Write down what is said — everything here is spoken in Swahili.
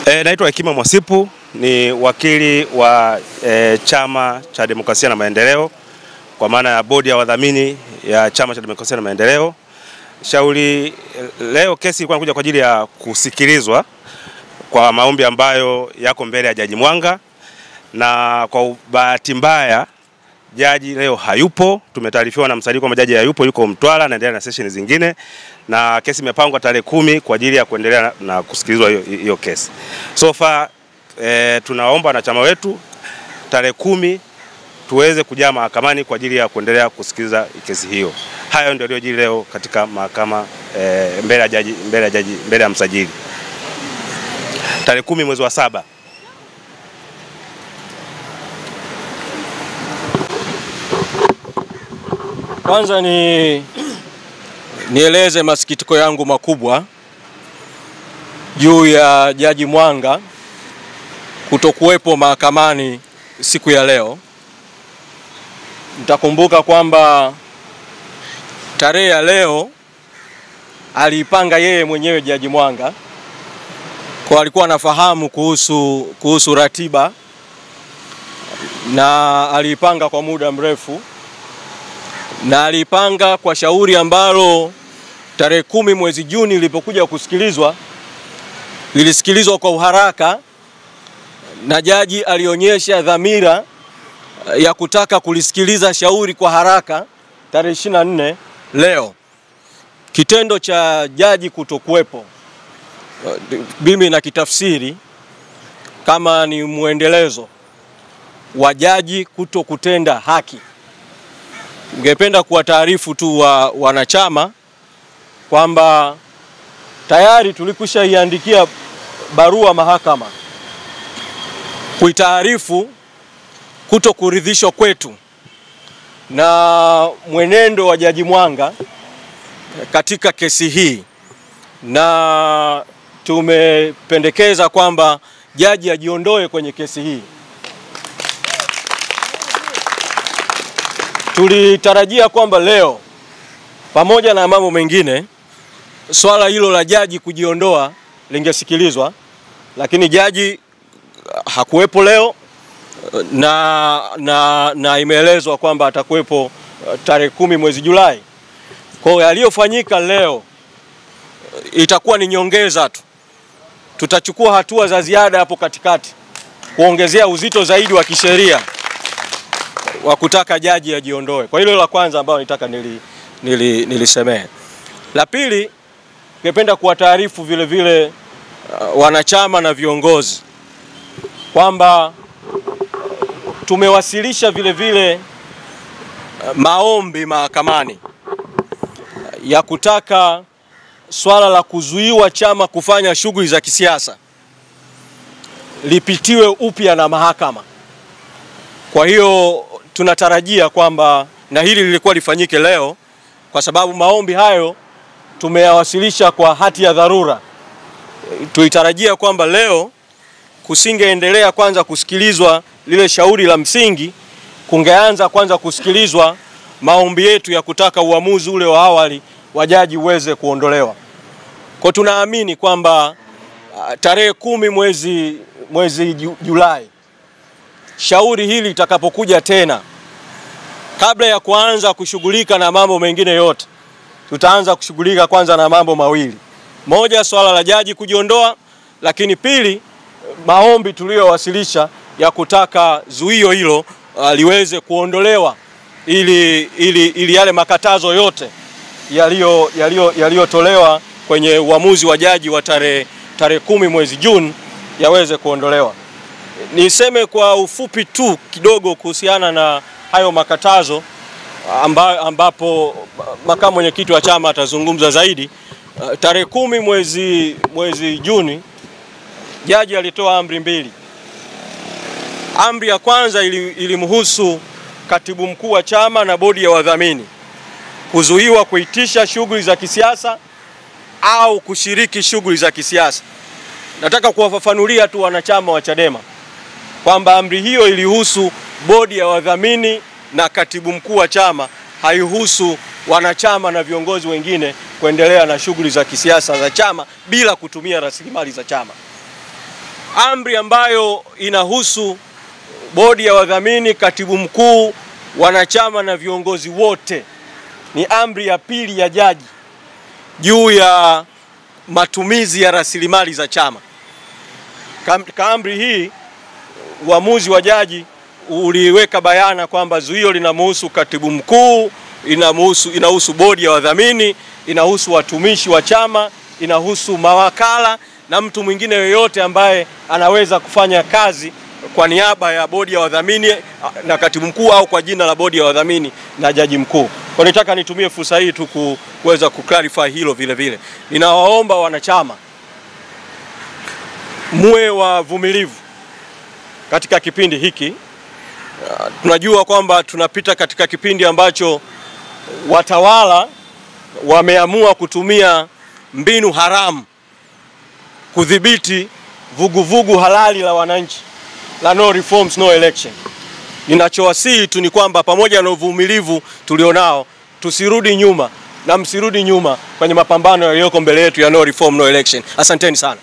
Naitwa Hekima Mwasipu, ni wakili wa Chama cha Demokrasia na Maendeleo kwa maana ya bodi ya wadhamini ya Chama cha Demokrasia na Maendeleo. Shauri leo kesi ilikuwa inakuja kwa ajili ya kusikilizwa kwa maombi ambayo yako mbele ya Jaji Mwanga, na kwa bahati mbaya jaji leo hayupo. Tumetaarifiwa na msajili kwamba jaji hayupo, yuko Mtwara anaendelea na session zingine, na kesi imepangwa tarehe 10 kwa ajili ya kuendelea na kusikilizwa hiyo kesi. So far tunaomba wanachama wetu tarehe 10 tuweze kujaa mahakamani kwa ajili ya kuendelea kusikiliza kesi hiyo. Hayo ndio yaliyojiri leo katika mahakama mbele ya msajili tarehe 10 mwezi wa 7. Kwanza nieleze masikitiko yangu makubwa juu ya Jaji Mwanga kutokuwepo mahakamani siku ya leo. Mtakumbuka kwamba tarehe ya leo aliipanga yeye mwenyewe Jaji Mwanga, kwa alikuwa anafahamu kuhusu ratiba na aliipanga kwa muda mrefu, na alipanga kwa shauri ambalo tarehe 10 mwezi Juni lilipokuja kusikilizwa, lilisikilizwa kwa uharaka, na jaji alionyesha dhamira ya kutaka kulisikiliza shauri kwa haraka tarehe 24 leo. Kitendo cha jaji kutokuwepo mimi na kitafsiri kama ni muendelezo wa jaji kutokutenda haki. Ningependa kuwataarifu tu wanachama kwamba tayari tulikwishaiandikia barua mahakama kuitaarifu kutokuridhishwa kwetu na mwenendo wa Jaji Mwanga katika kesi hii, na tumependekeza kwamba jaji ajiondoe kwenye kesi hii. Tulitarajia kwamba leo pamoja na mambo mengine swala hilo la jaji kujiondoa lingesikilizwa, lakini jaji hakuwepo leo na imeelezwa kwamba atakuwepo tarehe 10 mwezi Julai. Kwa hiyo yaliyofanyika leo itakuwa ni nyongeza tu. Tutachukua hatua za ziada hapo katikati kuongezea uzito zaidi wa kisheria wa kutaka jaji ajiondoe. Kwa hilo la kwanza ambalo nitaka nilisemee. La pili, ningependa kuwataarifu vile vile wanachama na viongozi kwamba tumewasilisha vile vile maombi mahakamani ya kutaka swala la kuzuiwa chama kufanya shughuli za kisiasa lipitiwe upya na mahakama. Kwa hiyo tunatarajia kwamba na hili lilikuwa lifanyike leo, kwa sababu maombi hayo tumeyawasilisha kwa hati ya dharura. Tulitarajia kwamba leo kusingeendelea kwanza kusikilizwa lile shauri la msingi, kungeanza kwanza kusikilizwa maombi yetu ya kutaka uamuzi ule wa awali wa jaji uweze kuondolewa. Kwa tunaamini kwamba tarehe 10 mwezi Julai shauri hili litakapokuja tena, kabla ya kuanza kushughulika na mambo mengine yote, tutaanza kushughulika kwanza na mambo mawili. Moja, swala la jaji kujiondoa, lakini pili, maombi tuliyowasilisha ya kutaka zuio hilo liweze kuondolewa ili yale makatazo yote yaliyotolewa kwenye uamuzi wa jaji wa tarehe 10 mwezi Juni yaweze kuondolewa. Niseme kwa ufupi tu kidogo kuhusiana na hayo makatazo ambapo makamu mwenyekiti wa chama atazungumza zaidi. Tarehe 10 mwezi Juni jaji alitoa amri mbili. Amri ya kwanza ilimhusu katibu mkuu wa chama na bodi ya wadhamini kuzuiwa kuitisha shughuli za kisiasa au kushiriki shughuli za kisiasa. Nataka kuwafafanulia tu wanachama wa Chadema kwamba amri hiyo ilihusu bodi ya wadhamini na katibu mkuu wa chama, haihusu wanachama na viongozi wengine kuendelea na shughuli za kisiasa za chama bila kutumia rasilimali za chama. amri ambayo inahusu bodi ya wadhamini, katibu mkuu, wanachama na viongozi wote. Ni amri ya pili ya jaji juu ya matumizi ya rasilimali za chama. Katika amri hii, uamuzi wa jaji uliweka bayana kwamba zuio linamhusu katibu mkuu, inahusu bodi ya wadhamini, inahusu watumishi wa chama, inahusu mawakala na mtu mwingine yoyote ambaye anaweza kufanya kazi kwa niaba ya bodi ya wadhamini na katibu mkuu au kwa jina la bodi ya wadhamini na jaji mkuu. Kwa nitaka nitumie fursa hii tu kuweza kuclarify hilo vile vile. Ninawaomba wanachama muwe wavumilivu katika kipindi hiki. Tunajua kwamba tunapita katika kipindi ambacho watawala wameamua kutumia mbinu haramu kudhibiti vuguvugu halali la wananchi la no reforms no election. Ninachowasihi tu ni kwamba pamoja na uvumilivu tulionao, tusirudi nyuma na msirudi nyuma kwenye mapambano yaliyoko mbele yetu ya no reform no election. Asanteni sana.